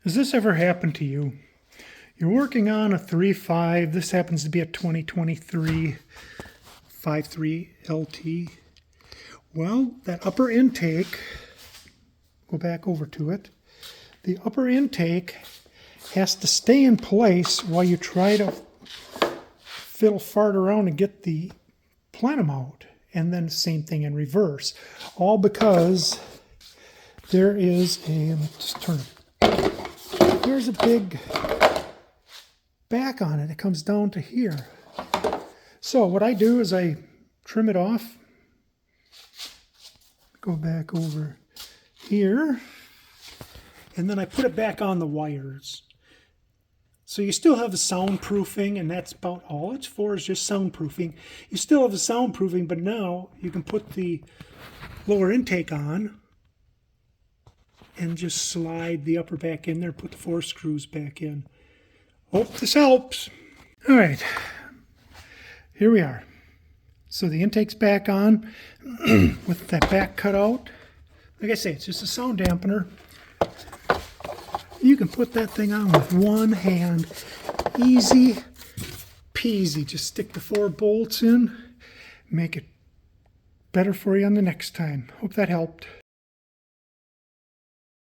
Has this ever happened to you? You're working on a 3.5. This happens to be a 2023 5.3 LT. Well, that upper intake, go back over to it. The upper intake has to stay in place while you try to fiddle fart around and get the plenum out. And then the same thing in reverse. All because there is a, let me just turn it. There's a big back on it. It comes down to here. So what I do is I trim it off. Go back over here. And then I put it back on the wires. So you still have the soundproofing, and that's about all it's for, is just soundproofing. You still have the soundproofing, but now you can put the lower intake on and just slide the upper back in there, put the 4 screws back in. Hope this helps. All right, here we are. So the intake's back on with that back cut out. Like I say, it's just a sound dampener. You can put that thing on with one hand. Easy peasy. Just stick the 4 bolts in. Make it better for you on the next time. Hope that helped.